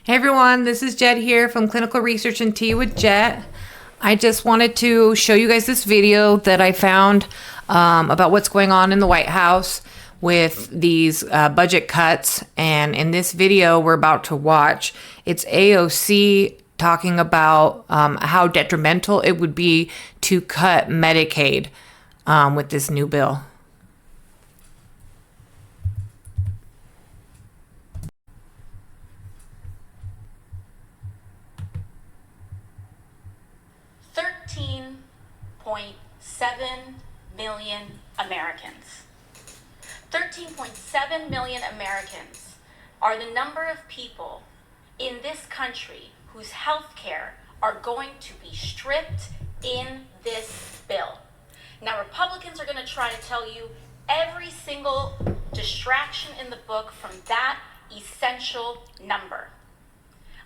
Hey everyone, this is Jet here from Clinical Research and Tea with Jet. I just wanted to show you guys this video that I found about what's going on in the White House with these budget cuts. And in this video we're about to watch, it's AOC talking about how detrimental it would be to cut Medicaid with this new bill. Million Americans. 13.7 million Americans are the number of people in this country whose health care are going to be stripped in this bill. Now, Republicans are going to try to tell you every single distraction in the book from that essential number.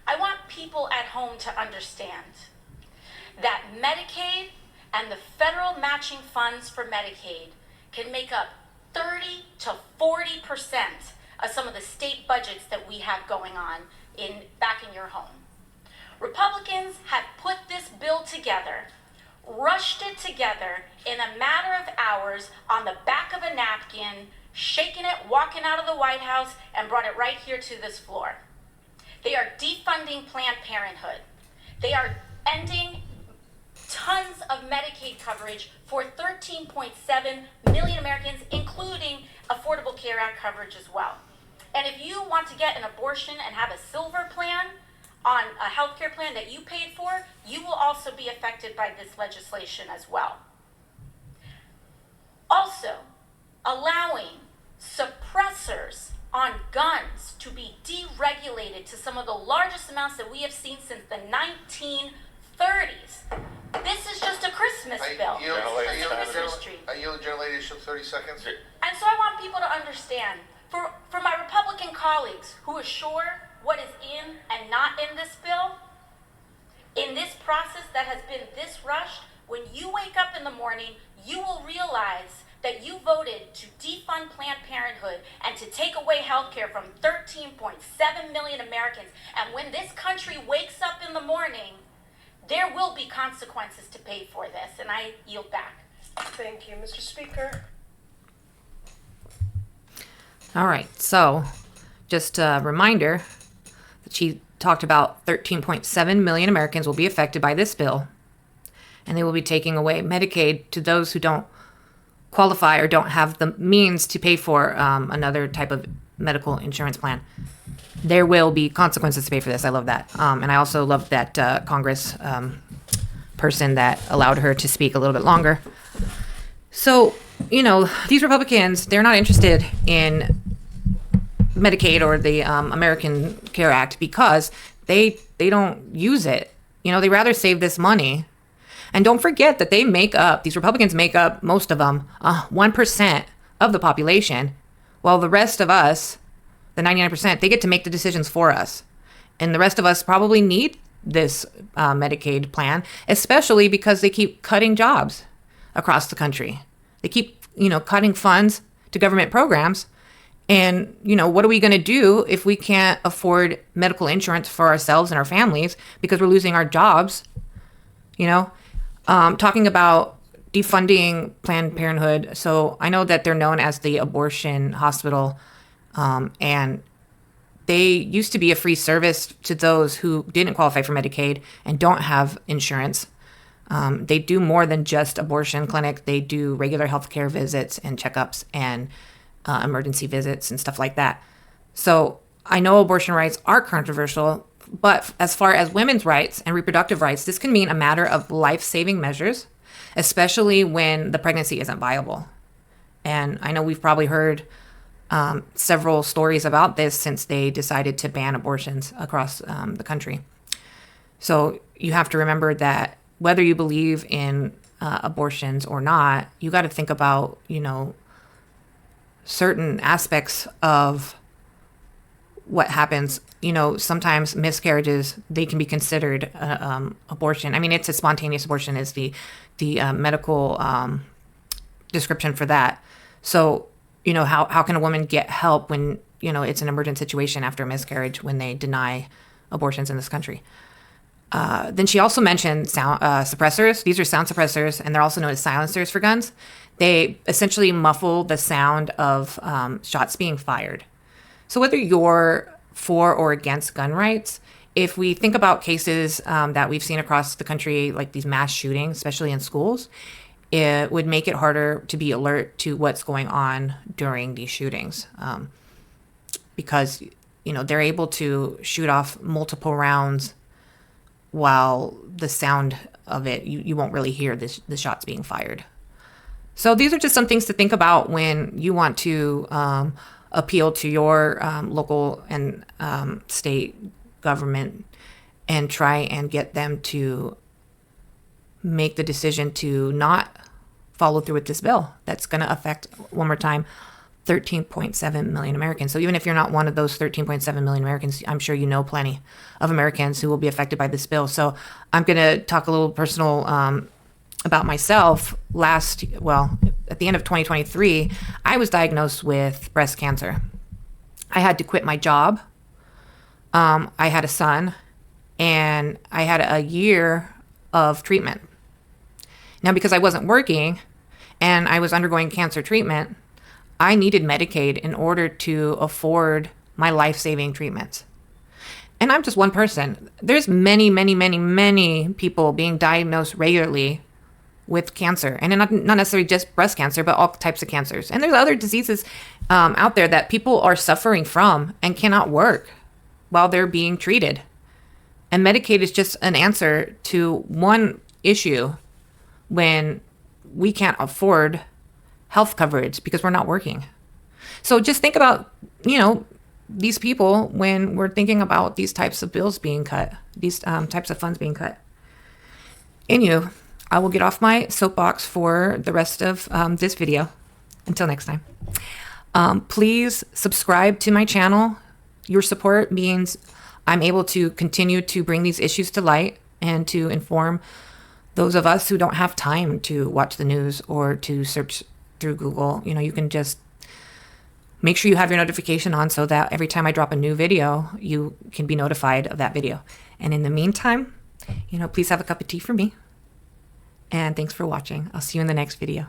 I want people at home to understand that Medicaid and the federal matching funds for Medicaid can make up 30 to 40% of some of the state budgets that we have going on back in your home. Republicans have put this bill together, rushed it together in a matter of hours on the back of a napkin, shaking it, walking out of the White House, and brought it right here to this floor. They are defunding Planned Parenthood. They are ending tons of Medicaid coverage for 13.7 million Americans, including Affordable Care Act coverage as well. And if you want to get an abortion and have a silver plan on a healthcare plan that you paid for, you will also be affected by this legislation as well. Also, allowing suppressors on guns to be deregulated to some of the largest amounts that we have seen since the 1930s. This is just a Christmas bill. It's just a Christmas tree. I yield, gentlelady, show 30 seconds. And so I want people to understand, for my Republican colleagues who are sure what is in and not in this bill, in this process that has been this rushed, when you wake up in the morning, you will realize that you voted to defund Planned Parenthood and to take away health care from 13.7 million Americans. And when this country wakes up in the morning, there will be consequences to pay for this, and I yield back. Thank you, Mr. Speaker. All right, so just a reminder that she talked about 13.7 million Americans will be affected by this bill, and they will be taking away Medicaid to those who don't qualify or don't have the means to pay for another type of medical insurance plan. There will be consequences to pay for this. I love that. And I also love that Congress person that allowed her to speak a little bit longer. So, these Republicans, they're not interested in Medicaid or the American Care Act because they don't use it. They rather save this money. And don't forget that these Republicans make up, most of them, 1% of the population, while the rest of us, the 99%, they get to make the decisions for us. And the rest of us probably need this Medicaid plan, especially because they keep cutting jobs across the country. They keep, cutting funds to government programs. And, what are we going to do if we can't afford medical insurance for ourselves and our families because we're losing our jobs? Talking about defunding Planned Parenthood. So I know that they're known as the abortion hospital. And they used to be a free service to those who didn't qualify for Medicaid and don't have insurance. They do more than just abortion clinic. They do regular healthcare visits and checkups and emergency visits and stuff like that. So I know abortion rights are controversial, but as far as women's rights and reproductive rights, this can mean a matter of life-saving measures, especially when the pregnancy isn't viable. And I know we've probably heard several stories about this since they decided to ban abortions across the country. So you have to remember that whether you believe in abortions or not, you got to think about, certain aspects of what happens. Sometimes miscarriages, they can be considered abortion. I mean, it's a spontaneous abortion is the medical description for that. So how can a woman get help when, it's an emergent situation after a miscarriage when they deny abortions in this country. Then she also mentioned sound suppressors. These are sound suppressors, and they're also known as silencers for guns. They essentially muffle the sound of shots being fired. So whether you're for or against gun rights, if we think about cases that we've seen across the country, like these mass shootings, especially in schools, it would make it harder to be alert to what's going on during these shootings, because they're able to shoot off multiple rounds while the sound of it, you won't really hear the shots being fired. So these are just some things to think about when you want to appeal to your local and state government and try and get them to make the decision to not follow through with this bill that's going to affect, one more time, 13.7 million Americans. So even if you're not one of those 13.7 million Americans, I'm sure you know plenty of Americans who will be affected by this bill. So I'm going to talk a little personal about myself. At the end of 2023, I was diagnosed with breast cancer. I had to quit my job. I had a son, and I had a year of treatment. Now, because I wasn't working and I was undergoing cancer treatment, I needed Medicaid in order to afford my life-saving treatments. And I'm just one person. There's many, many, many, many people being diagnosed regularly with cancer, and not necessarily just breast cancer, but all types of cancers. And there's other diseases out there that people are suffering from and cannot work while they're being treated. And Medicaid is just an answer to one issue when we can't afford health coverage because we're not working. So just think about, these people when we're thinking about these types of bills being cut, these types of funds being cut. Anywho, I will get off my soapbox for the rest of this video. Until next time. Please subscribe to my channel. Your support means I'm able to continue to bring these issues to light and to inform those of us who don't have time to watch the news or to search through Google. You can just make sure you have your notification on so that every time I drop a new video, you can be notified of that video. And in the meantime, please have a cup of tea for me. And thanks for watching. I'll see you in the next video.